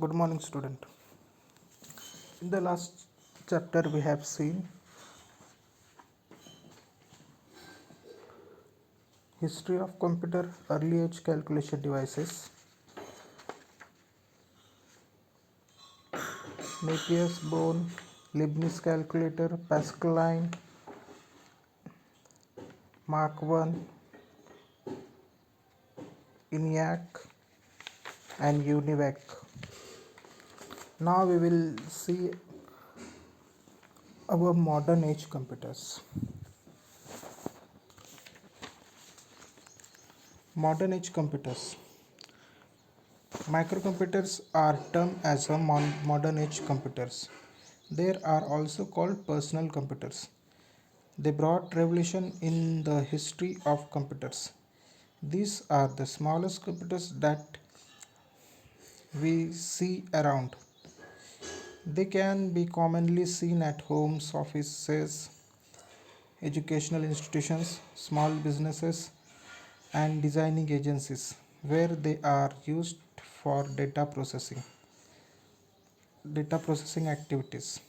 Good morning, student. In the last chapter, we have seen history of computer, early age calculation devices, Napier's bone, Leibniz calculator, Pascaline, Mark I, ENIAC, and UNIVAC. Now we will see our modern age computers. Modern age computers. Microcomputers are termed as a modern age computers. They are also called personal computers. They brought revolution in the history of computers. These are the smallest computers that we see around. They can be commonly seen at homes, offices, educational institutions, small businesses, and designing agencies where they are used for data processing activities.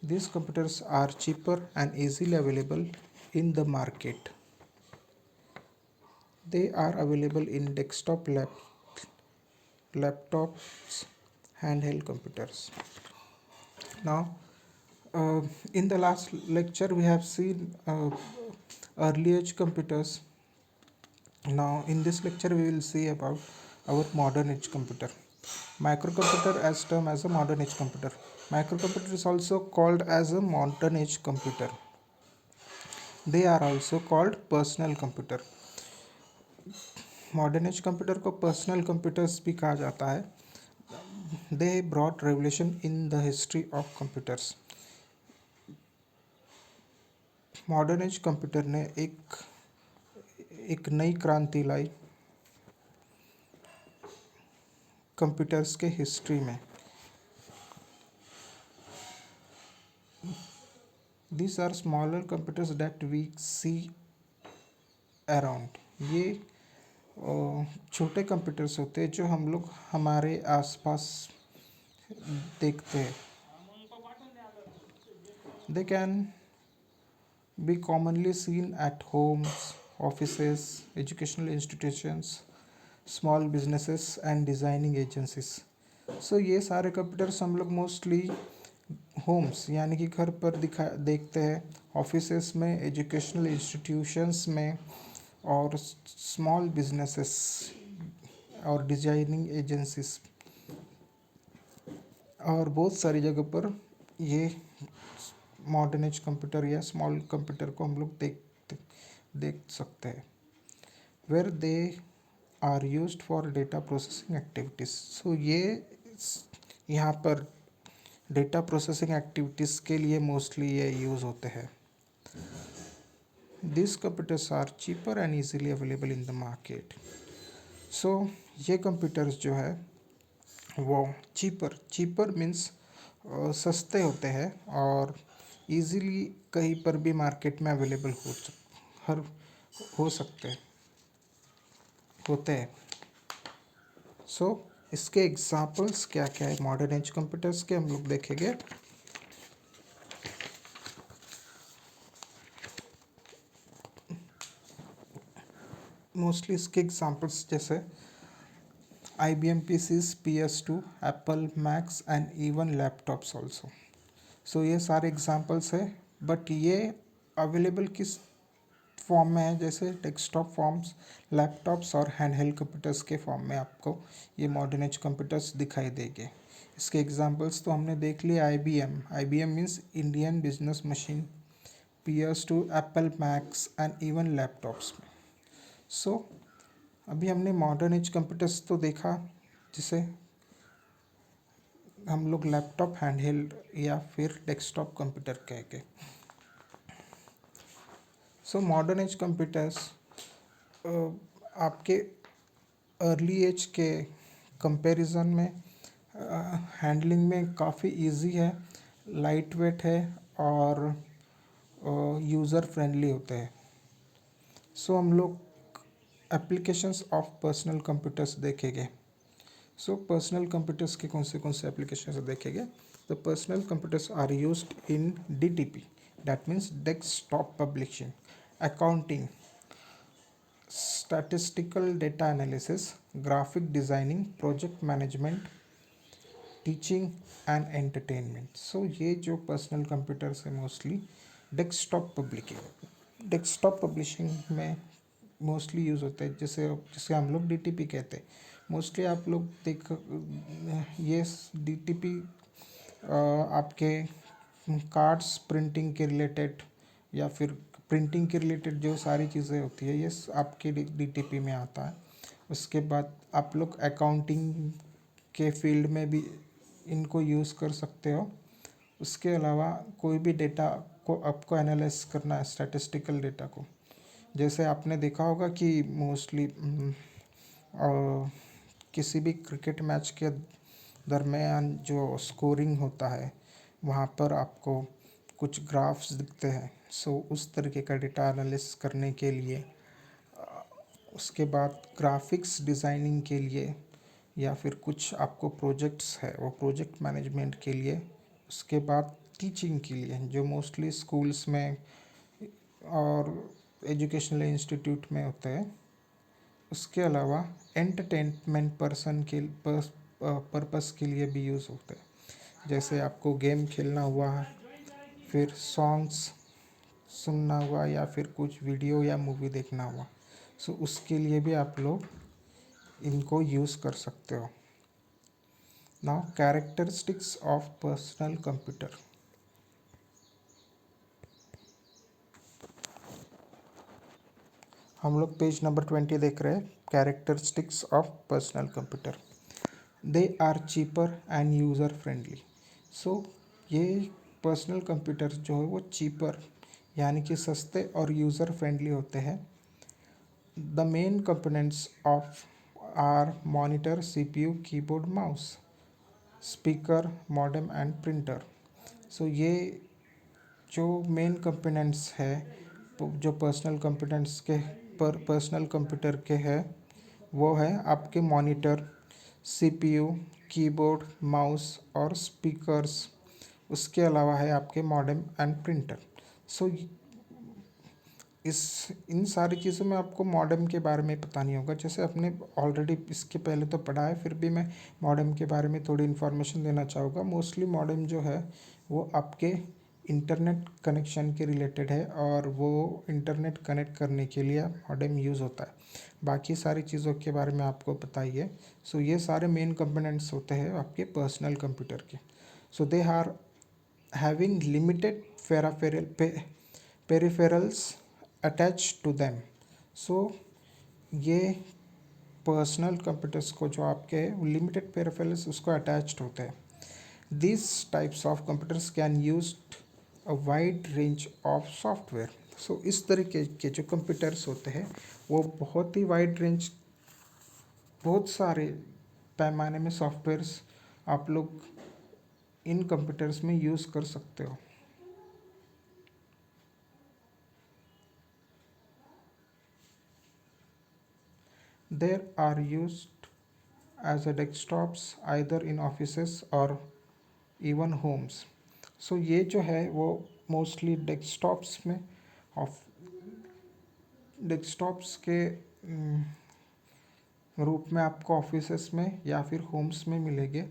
These computers are cheaper and easily available in the market. They are available in laptops, handheld computers. Now, uh, in the last lecture, we have seen early age computers. Now, in this lecture, we will see about our modern age computer. Microcomputer as termed as a modern age computer. Microcomputer is also called as a modern age computer. They are also called personal computer. Modern age computer को personal computers भी कहा जाता है. They brought revolution in the history of computers. Modern age computer ने एक नई क्रांति लाई computers के हिस्ट्री में. These are smaller computers that we see around. ये छोटे कंप्यूटर्स होते हैं जो हम लोग हमारे आसपास देखते हैं. They can be commonly seen at homes, offices, educational institutions, small businesses and designing agencies. So ये सारे कंप्यूटर्स हम लोग मोस्टली होम्स यानी कि घर पर देखते हैं, ऑफिसेस में, एजुकेशनल इंस्टीट्यूशंस में और स्मॉल बिजनेसेस और डिजाइनिंग एजेंसीज और बहुत सारी जगह पर ये मॉडर्न एज कंप्यूटर या स्मॉल कंप्यूटर को हम लोग देख सकते हैं. Where they are used for data processing activities. So ये यहाँ पर डेटा प्रोसेसिंग एक्टिविटीज़ के लिए मोस्टली ये यूज़ होते हैं. This computers are cheaper and easily available in the market. So ये कंप्यूटर्स जो है वो चीपर मीन्स सस्ते होते हैं और इजीली कहीं पर भी मार्केट में अवेलेबल हो सकते होते हैं. सो इसके एग्जांपल्स क्या क्या है मॉडर्न एज कंप्यूटर्स के हम लोग देखेंगे. मोस्टली इसके एग्जांपल्स जैसे IBM PCs, PS2, Apple Macs and even laptops also. सो ये सारे एग्जांपल्स है बट ये अवेलेबल किस फॉर्म में है, जैसे डेस्कटॉप फॉर्म्स, लैपटॉप्स और हैंडहेल्ड कंप्यूटर्स के फॉर्म में आपको ये मॉडर्न एज कंप्यूटर्स दिखाई देंगे. इसके एग्जांपल्स तो हमने देख लिए. IBM means Indian business machine, PS2, Apple max and even laptops में. सो अभी हमने मॉडर्न एज कंप्यूटर्स तो देखा जिसे हम लोग लैपटॉप, हैंडहेल्ड या फिर डेस्कटॉप कंप्यूटर कह के. सो मॉडर्न एज कंप्यूटर्स आपके अर्ली एज के कंपैरिजन में हैंडलिंग में काफ़ी इजी है, लाइट वेट है और यूज़र फ्रेंडली होते हैं. सो हम लोग एप्लीकेशंस ऑफ पर्सनल कंप्यूटर्स देखेंगे. सो पर्सनल कंप्यूटर्स के कौन से एप्लीकेशन देखेंगे. The personal computers are used in DTP, that means desktop publishing, accounting, statistical data analysis, graphic designing, project management, teaching and entertainment. So ये जो personal computers है mostly desktop publishing में mostly use होते हैं, जैसे जिसे हम लोग डीटीपी कहते हैं. मोस्टली आप लोग देख ये डीटीपी आपके कार्ड्स प्रिंटिंग के रिलेटेड या फिर प्रिंटिंग के रिलेटेड जो सारी चीज़ें होती है ये आपके डीटीपी में आता है. उसके बाद आप लोग अकाउंटिंग के फील्ड में भी इनको यूज़ कर सकते हो. उसके अलावा कोई भी डेटा को आपको एनालाइज करना है, स्टैटिस्टिकल डेटा को, जैसे आपने देखा होगा कि मोस्टली किसी भी क्रिकेट मैच के दरमियान जो स्कोरिंग होता है वहाँ पर आपको कुछ ग्राफ्स दिखते हैं. सो उस तरीके का डेटा एनालिसिस करने के लिए, उसके बाद ग्राफिक्स डिज़ाइनिंग के लिए या फिर कुछ आपको प्रोजेक्ट्स है वो प्रोजेक्ट मैनेजमेंट के लिए. उसके बाद टीचिंग के लिए जो मोस्टली स्कूल्स में और एजुकेशनल इंस्टीट्यूट में होते हैं. उसके अलावा एंटरटेनमेंट पर्पस के लिए भी यूज़ होते हैं, जैसे आपको गेम खेलना हुआ, फिर सॉन्ग्स सुनना हुआ या फिर कुछ वीडियो या मूवी देखना हुआ. सो उसके लिए भी आप लोग इनको यूज़ कर सकते हो. Now characteristics of personal computer. हम लोग पेज नंबर 20 देख रहे हैं. Characteristics of personal computer. They are cheaper and user friendly. So ये पर्सनल कंप्यूटर जो है वो चीपर यानी कि सस्ते और यूज़र फ्रेंडली होते हैं. The main components of are monitor, CPU, keyboard, mouse, speaker, modem and printer. So ये जो मेन कंपोनेंट्स है जो पर्सनल कंप्यूटर के है वो है आपके मॉनिटर, सीपीयू, कीबोर्ड, माउस और स्पीकर्स. उसके अलावा है आपके मॉडेम एंड प्रिंटर. सो इन सारी चीज़ों में आपको मॉडेम के बारे में पता नहीं होगा, जैसे आपने ऑलरेडी इसके पहले तो पढ़ा है, फिर भी मैं मॉडेम के बारे में थोड़ी इन्फॉर्मेशन देना चाहूँगा. मोस्टली मॉडेम जो है वो आपके इंटरनेट कनेक्शन के रिलेटेड है और वो इंटरनेट कनेक्ट करने के लिए मॉडेम यूज़ होता है. बाकी सारी चीज़ों के बारे में आपको पता ही है. सो ये सारे मेन कंपोनेंट्स होते हैं आपके पर्सनल कंप्यूटर के. So they are having limited peripherals attach to them. So ये पर्सनल कंप्यूटर्स को जो आपके लिमिटेड पेरिफेरल्स उसको अटैच्ड होते हैं. This types of computers can use a wide range of software. So इस तरीके के जो कंप्यूटर्स होते हैं वो बहुत ही वाइड रेंज, बहुत सारे पैमाने में सॉफ्टवेयर्स आप लोग इन कंप्यूटर्स में यूज़ कर सकते हो. There are used as a desktops either in offices or even homes. So ये जो है वो मोस्टली डेस्कटॉप्स में ऑफ डेस्कटॉप्स के रूप में आपको ऑफिसेस में या फिर होम्स में मिलेंगे.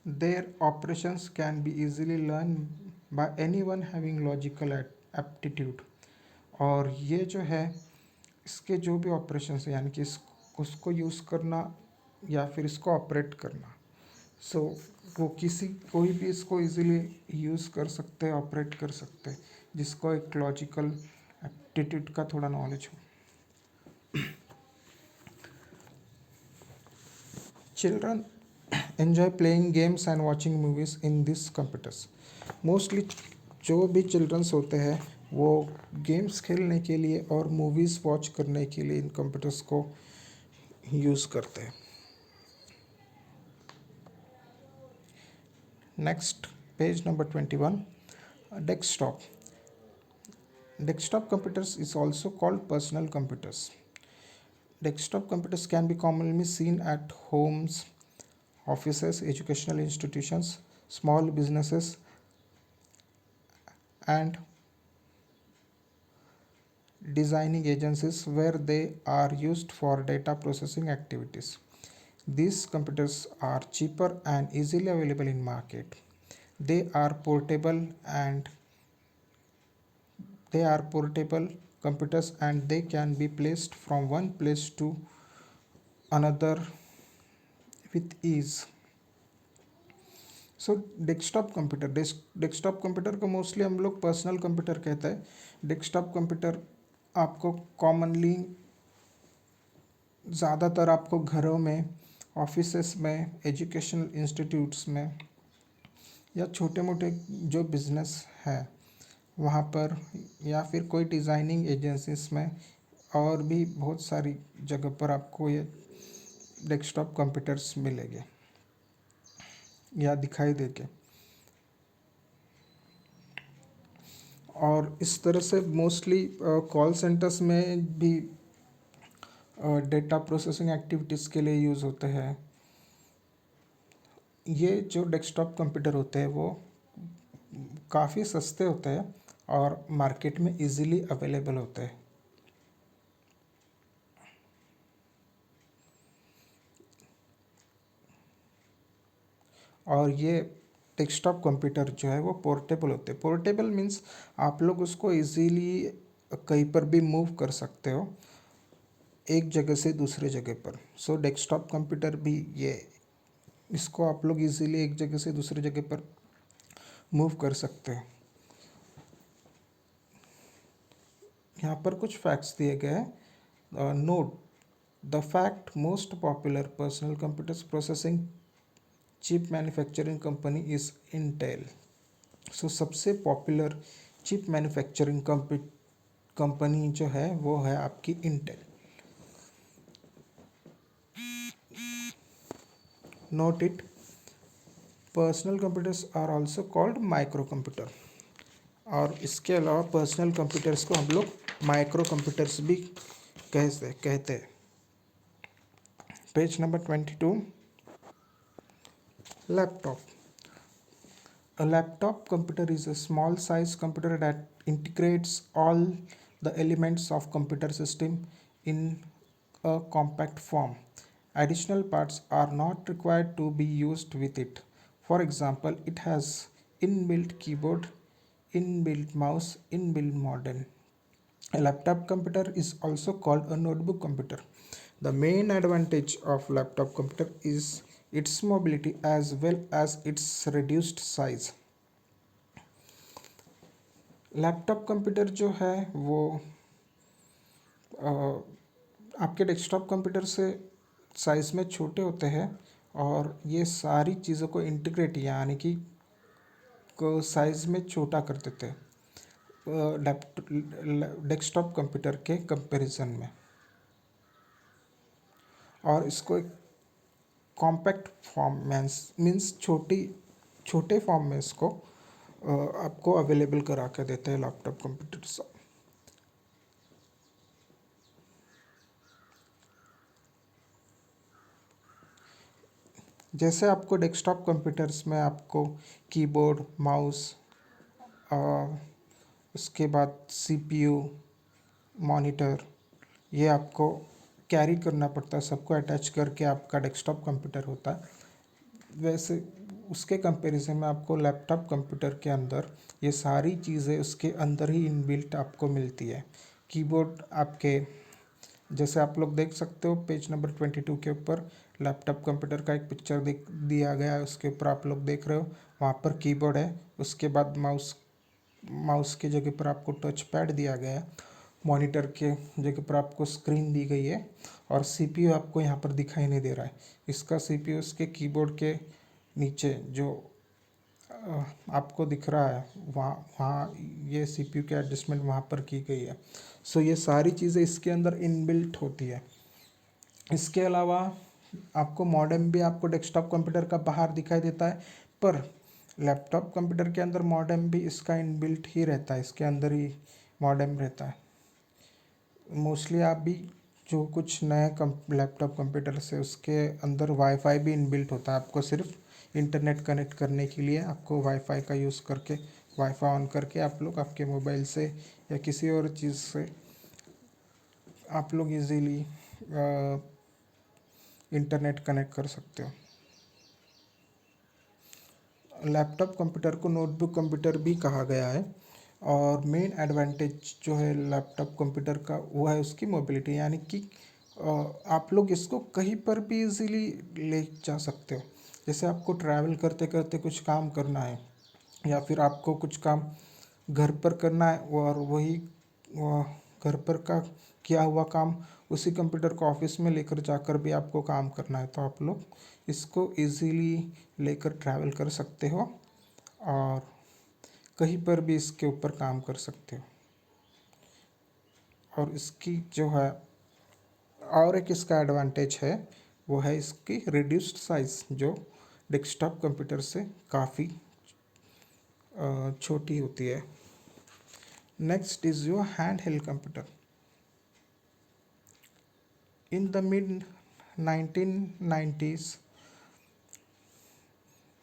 Their operations can be easily learned by anyone having logical aptitude. और ये जो है इसके जो भी ऑपरेशंस है यानी कि उसको यूज़ करना या फिर इसको ऑपरेट करना, सो वो कोई भी इसको इजीली यूज़ कर सकते हैं, ऑपरेट कर सकते हैं, जिसको एक लॉजिकल एप्टीट्यूड का थोड़ा नॉलेज हो. Children enjoy playing games and watching movies in this computers. Mostly जो भी चिल्ड्रंस होते हैं वो गेम्स खेलने के लिए और मूवीज़ वॉच करने के लिए इन कंप्यूटर्स को यूज़ करते हैं. Next page number 21. Desktop. Desktop computers is also called personal computers. Desktop computers can be commonly seen at homes, offices, educational institutions, small businesses, and designing agencies where they are used for data processing activities. These computers are cheaper and easily available in market. They are portable and they are portable computers and they can be placed from one place to another with ease. So desktop computer को mostly हम लोग personal computer कहते हैं. Desktop computer आपको commonly ज़्यादातर आपको घरों में, ऑफिसेस में, एजुकेशनल इंस्टीट्यूट्स में या छोटे मोटे जो बिजनेस है वहाँ पर, या फिर कोई डिज़ाइनिंग एजेंसीज में और भी बहुत सारी जगह पर आपको ये डेस्कटॉप कंप्यूटर्स मिलेंगे या दिखाई देंगे. और इस तरह से मोस्टली कॉल सेंटर्स में भी डेटा प्रोसेसिंग एक्टिविटीज़ के लिए यूज़ होते हैं. ये जो डेस्कटॉप कंप्यूटर होते हैं वो काफ़ी सस्ते होते हैं और मार्केट में इजीली अवेलेबल होते हैं. और ये डेस्कटॉप कंप्यूटर जो है वो पोर्टेबल होते हैं. पोर्टेबल मीन्स आप लोग उसको इजीली कहीं पर भी मूव कर सकते हो, एक जगह से दूसरे जगह पर. सो डेस्कटॉप कंप्यूटर भी ये, इसको आप लोग इजीली एक जगह से दूसरी जगह पर मूव कर सकते हैं. यहाँ पर कुछ फैक्ट्स दिए गए हैं. Note the fact most popular personal computers processing chip manufacturing company is Intel. So सबसे पॉपुलर चिप मैन्युफैक्चरिंग कंपनी जो है वो है आपकी Intel. Note it, personal computers are also called micro computer. और इसके अलावा पर्सनल कंप्यूटर्स को हम लोग माइक्रो कंप्यूटर्स भी कहते हैं. Page number 22, laptop. A laptop computer is a small size computer that integrates all the elements of computer system in a compact form. Additional parts are not required to be used with it. For example, it has inbuilt keyboard, inbuilt mouse, inbuilt modem. A laptop computer is also called a notebook computer. The main advantage of laptop computer is its mobility as well as its reduced size. Laptop computer जो है वो आपके desktop computer से size में छोटे होते हैं और ये सारी चीज़ों को इंटीग्रेट यानी कि को साइज़ में छोटा कर देते हैं डेस्कटॉप कंप्यूटर के कंपैरिजन में. और इसको एक कॉम्पैक्ट फॉर्म मीन्स छोटे फॉर्म में इसको आपको अवेलेबल करा के देते हैं लैपटॉप कंप्यूटर्स. जैसे आपको डेस्कटॉप कंप्यूटर्स में आपको कीबोर्ड, माउस, उसके बाद सीपीयू, मॉनिटर, ये आपको कैरी करना पड़ता है, सबको अटैच करके आपका डेस्कटॉप कंप्यूटर होता है. वैसे उसके कंपैरिजन में आपको लैपटॉप कंप्यूटर के अंदर ये सारी चीज़ें उसके अंदर ही इनबिल्ट आपको मिलती है. कीबोर्ड आपके, जैसे आप लोग देख सकते हो पेज नंबर 22 के ऊपर लैपटॉप कंप्यूटर का एक पिक्चर दिया गया है, उसके ऊपर आप लोग देख रहे हो वहाँ पर कीबोर्ड है. उसके बाद माउस की जगह पर आपको टच पैड दिया गया है, मॉनिटर के जगह पर आपको स्क्रीन दी गई है और सीपीयू आपको यहाँ पर दिखाई नहीं दे रहा है. इसका सीपीयू उसके कीबोर्ड के नीचे जो आपको दिख रहा है वहाँ ये सीपीयू के एडजस्टमेंट वहाँ पर की गई है. सो ये सारी चीज़ें इसके अंदर इनबिल्ट होती है. इसके अलावा आपको मॉडेम भी आपको डेस्कटॉप कंप्यूटर का बाहर दिखाई देता है, पर लैपटॉप कंप्यूटर के अंदर मॉडेम भी इसका इनबिल्ट ही रहता है, इसके अंदर ही मॉडेम रहता है। मोस्टली आप भी जो कुछ नए लैपटॉप कंप्यूटर से उसके अंदर वाईफाई भी इनबिल्ट होता है। आपको सिर्फ इंटरनेट कनेक्ट करने के लिए आपको वाईफाई का यूज़ करके वाईफाई ऑन करके आप लोग आपके मोबाइल से या किसी और चीज़ से आप लोग इजीली इंटरनेट कनेक्ट कर सकते हो। लैपटॉप कंप्यूटर को नोटबुक कंप्यूटर भी कहा गया है और मेन एडवांटेज जो है लैपटॉप कंप्यूटर का वो है उसकी मोबिलिटी, यानी कि आप लोग इसको कहीं पर भी इजीली ले जा सकते हो। जैसे आपको ट्रैवल करते करते कुछ काम करना है या फिर आपको कुछ काम घर पर करना है और वही घर पर का किया हुआ काम उसी कंप्यूटर को ऑफिस में लेकर जाकर भी आपको काम करना है, तो आप लोग इसको इजीली लेकर ट्रैवल कर सकते हो और कहीं पर भी इसके ऊपर काम कर सकते हो। और इसकी जो है और एक इसका एडवांटेज है वो है इसकी रिड्यूस्ड साइज़, जो डेस्कटॉप कंप्यूटर से काफ़ी छोटी होती है। Next is your hand held computer. In the mid 1990s,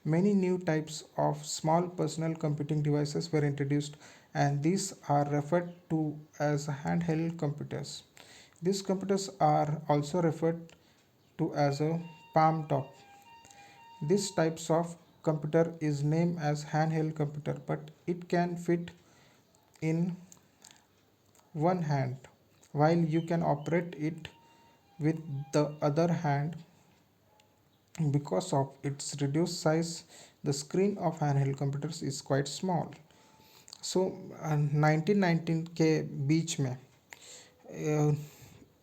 many new types of small personal computing devices were introduced, and these are referred to as handheld computers. These computers are also referred to as a palm top. This types of computer is named as handheld computer, but it can fit in one hand while you can operate it with the other hand. Because of its reduced size, the screen of handheld computers is quite small. सो 1919 के बीच में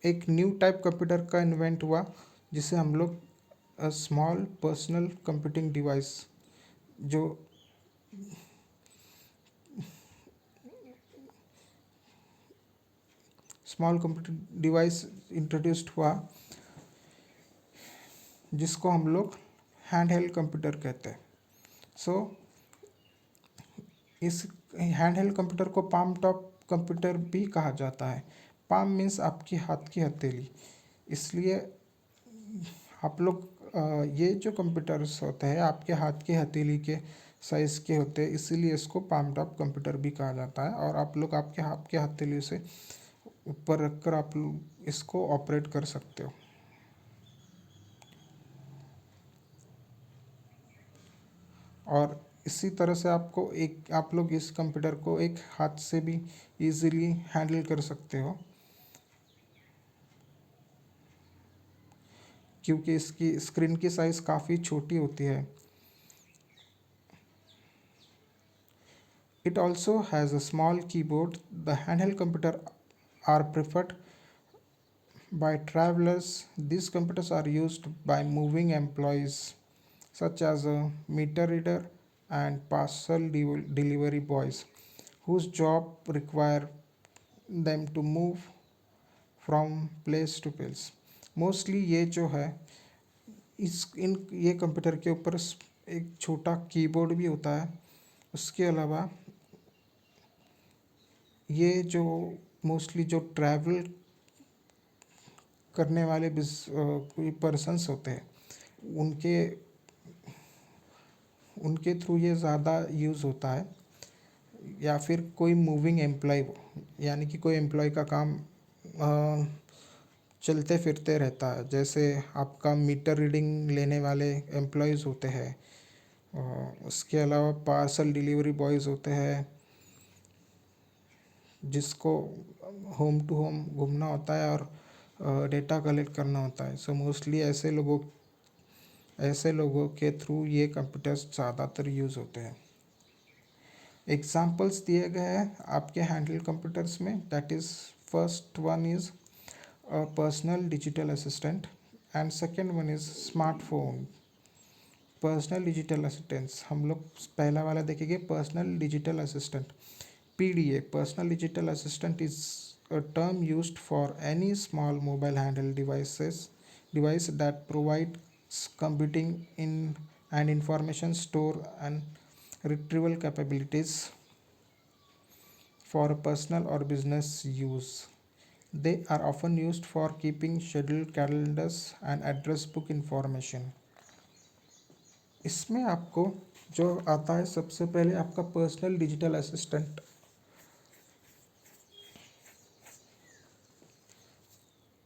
एक new type computer का invent हुआ जिसे हम लोग small personal computing device, जो small computer device introduced हुआ जिसको हम लोग हैंड हेल्ड कंप्यूटर कहते हैं। सो इस हैंड हेल्ड कंप्यूटर को पाम टॉप कंप्यूटर भी कहा जाता है। पाम मीन्स आपकी हाथ की हथेली, इसलिए आप लोग ये जो कंप्यूटर्स होते हैं आपके हाथ की हथेली के साइज़ के होते हैं, इसीलिए इसको पाम टॉप कंप्यूटर भी कहा जाता है। और आप लोग आपके हाथ के हथेली से ऊपर रखकर आप लोग इसको ऑपरेट कर सकते हो। और इसी तरह से आप लोग इस कंप्यूटर को एक हाथ से भी इजीली हैंडल कर सकते हो, क्योंकि इसकी स्क्रीन की साइज़ काफ़ी छोटी होती है। It also has a small keyboard. The handheld computer are preferred by travelers. These computers are used by moving employees such as a meter reader and parcel delivery boys whose job require them to move from place to place. Mostly ये जो है ये computer के ऊपर एक छोटा keyboard भी होता है। उसके अलावा ये जो मोस्टली जो ट्रैवल करने वाले कोई पर्सन्स होते हैं उनके उनके थ्रू ये ज़्यादा यूज़ होता है, या फिर कोई मूविंग एम्प्लॉय, यानी कि कोई एम्प्लॉय का काम चलते फिरते रहता है। जैसे आपका मीटर रीडिंग लेने वाले एम्प्लॉयज़ होते हैं, उसके अलावा पार्सल डिलीवरी बॉयज़ होते हैं जिसको होम टू होम घूमना होता है और डेटा कलेक्ट करना होता है। सो मोस्टली ऐसे लोगों के थ्रू ये कंप्यूटर्स ज़्यादातर यूज़ होते हैं। एग्जांपल्स दिए गए हैं आपके हैंडल कंप्यूटर्स में, that is first one is personal digital assistant and second one is smartphone. Personal digital assistants हम लोग पहला वाला देखेंगे, personal digital assistant PDA. Personal digital assistant is a term used for any small mobile handheld device that provides computing in and information store and retrieval capabilities for personal or business use. They are often used for keeping scheduled calendars and address book information. इसमें आपको जो आता है सबसे पहले आपका personal digital assistant.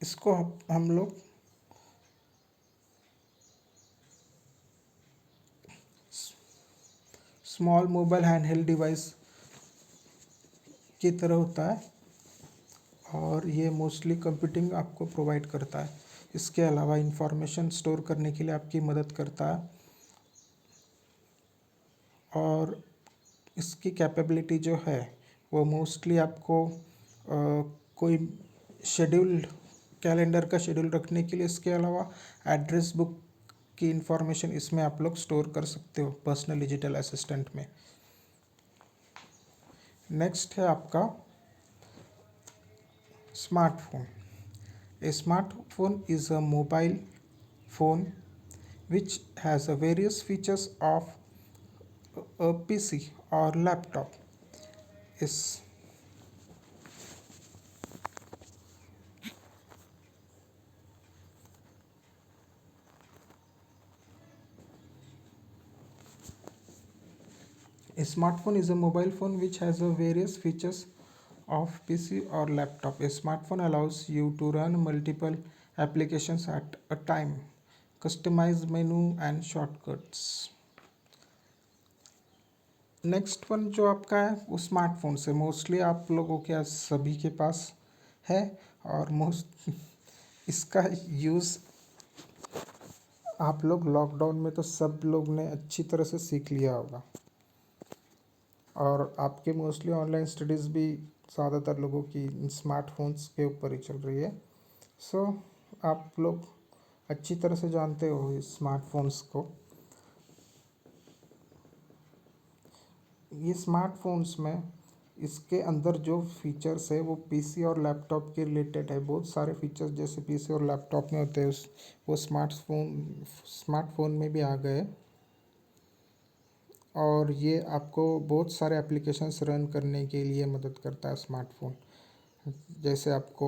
इसको हम लोग स्मॉल मोबाइल हैंडहेल्ड डिवाइस की तरह होता है और ये मोस्टली कंप्यूटिंग आपको प्रोवाइड करता है। इसके अलावा इंफॉर्मेशन स्टोर करने के लिए आपकी मदद करता है और इसकी कैपेबिलिटी जो है वो मोस्टली आपको कोई शेड्यूल कैलेंडर का शेड्यूल रखने के लिए, इसके अलावा एड्रेस बुक की इंफॉर्मेशन इसमें आप लोग स्टोर कर सकते हो पर्सनल डिजिटल असिस्टेंट में। नेक्स्ट है आपका smartphone. A smartphone is a mobile phone which has a various features of a PC or laptop. Is A smartphone is a mobile phone which has a various features of PC or laptop. A smartphone allows you to run multiple applications at a time, customize menu and shortcuts. Next one जो आपका है वो smartphone से mostly आप लोगों के सभी के पास है और मोस्ट इसका यूज़ आप लोग लॉकडाउन में तो सब लोग ने अच्छी तरह से सीख लिया होगा और आपके मोस्टली ऑनलाइन स्टडीज़ भी ज़्यादातर लोगों की स्मार्टफोन्स के ऊपर ही चल रही है। सो आप लोग अच्छी तरह से जानते हो इस स्मार्टफोन्स को। ये स्मार्टफोन्स में इसके अंदर जो फीचर्स है वो पीसी और लैपटॉप के रिलेटेड है। बहुत सारे फीचर्स जैसे पीसी और लैपटॉप में होते हैं वो स्मार्टफोन में भी आ गए और ये आपको बहुत सारे एप्लीकेशंस रन करने के लिए मदद करता है स्मार्टफोन। जैसे आपको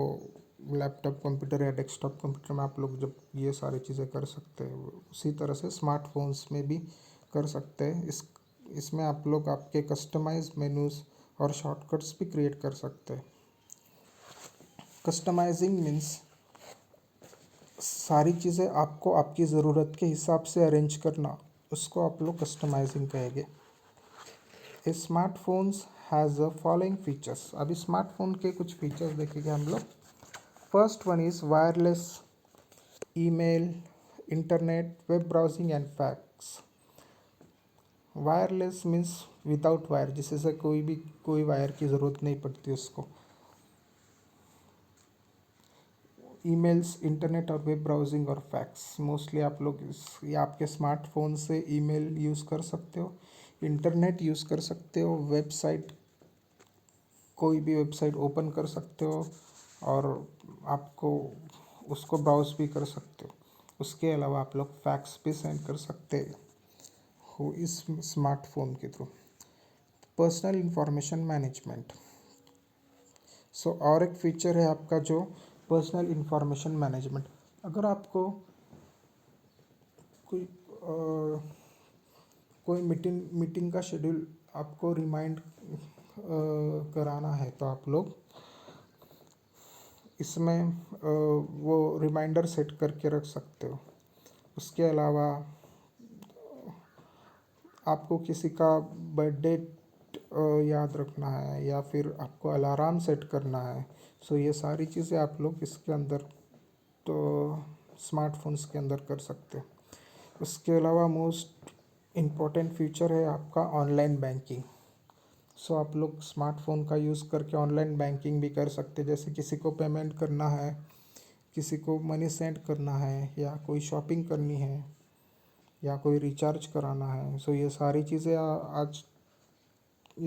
लैपटॉप कंप्यूटर या डेस्कटॉप कंप्यूटर में आप लोग जब ये सारी चीज़ें कर सकते हैं उसी तरह से स्मार्टफोन्स में भी कर सकते हैं। इसमें आप लोग आपके कस्टमाइज मेनूज़ और शॉर्टकट्स भी क्रिएट कर सकते हैं। कस्टमाइजिंग मीन्स सारी चीज़ें आपको आपकी ज़रूरत के हिसाब से अरेंज करना, उसको आप लोग कस्टमाइजिंग कहेंगे। A smartphones has a following features. अभी स्मार्टफोन के कुछ फीचर्स देखेंगे हम लोग। First one is wireless email, internet, web browsing and fax. Wireless means without wire, जिससे कोई वायर की ज़रूरत नहीं पड़ती उसको। ईमेल्स, इंटरनेट और वेब ब्राउजिंग और फैक्स मोस्टली आप लोग ये आपके स्मार्टफोन से ईमेल यूज़ कर सकते हो, इंटरनेट यूज़ कर सकते हो, वेबसाइट कोई भी वेबसाइट ओपन कर सकते हो और आपको उसको ब्राउज़ भी कर सकते हो। उसके अलावा आप लोग फैक्स भी सेंड कर सकते हो इस स्मार्टफोन के through. Personal information management. So और एक फीचर है आपका जो पर्सनल इंफॉर्मेशन मैनेजमेंट। अगर आपको कोई मीटिंग का शेड्यूल आपको रिमाइंड कराना है तो आप लोग इसमें वो रिमाइंडर सेट करके रख सकते हो। उसके अलावा आपको किसी का बर्थडे याद रखना है या फिर आपको अलार्म सेट करना है, सो ये सारी चीज़ें आप लोग इसके अंदर तो स्मार्टफोन्स के अंदर कर सकते हो। उसके अलावा मोस्ट इम्पॉर्टेंट फीचर है आपका ऑनलाइन बैंकिंग। सो आप लोग स्मार्टफोन का यूज़ करके ऑनलाइन बैंकिंग भी कर सकते हैं। जैसे किसी को पेमेंट करना है, किसी को मनी सेंड करना है या कोई शॉपिंग करनी है या कोई रिचार्ज कराना है, सो ये सारी चीज़ें आज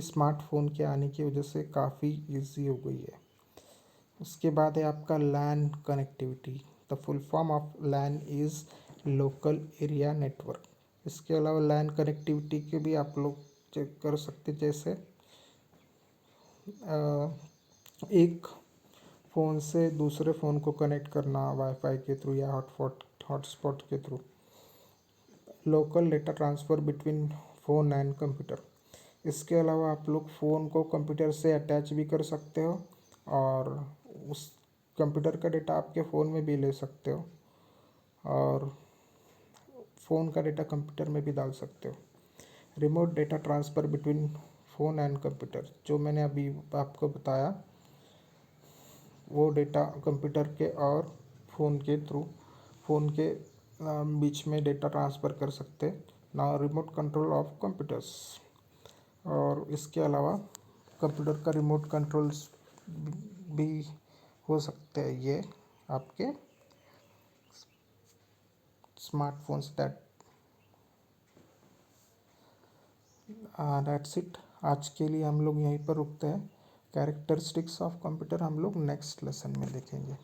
स्मार्टफोन के आने की वजह से काफ़ी इजी हो गई है। उसके बाद है आपका LAN connectivity. The full form of LAN is local area network. इसके अलावा लैन कनेक्टिविटी के भी आप लोग चेक कर सकते, जैसे एक फ़ोन से दूसरे फ़ोन को कनेक्ट करना वाईफाई के थ्रू या हॉटस्पॉट के through. Local data transfer between phone and computer. इसके अलावा आप लोग फ़ोन को कंप्यूटर से अटैच भी कर सकते हो और उस कंप्यूटर का डेटा आपके फ़ोन में भी ले सकते हो और फ़ोन का डेटा कंप्यूटर में भी डाल सकते हो। Remote data transfer between phone and computer, जो मैंने अभी आपको बताया, वो डेटा कंप्यूटर के और फ़ोन के थ्रू फ़ोन के बीच में डेटा ट्रांसफ़र कर सकते ना, रिमोट कंट्रोल ऑफ कंप्यूटर्स। और इसके अलावा कंप्यूटर का रिमोट कंट्रोल्स भी हो सकते हैं ये आपके स्मार्टफोन्स। That's it. आज के लिए हम लोग यहीं पर रुकते हैं। कैरेक्टरिस्टिक्स ऑफ कंप्यूटर हम लोग नेक्स्ट लेसन में देखेंगे।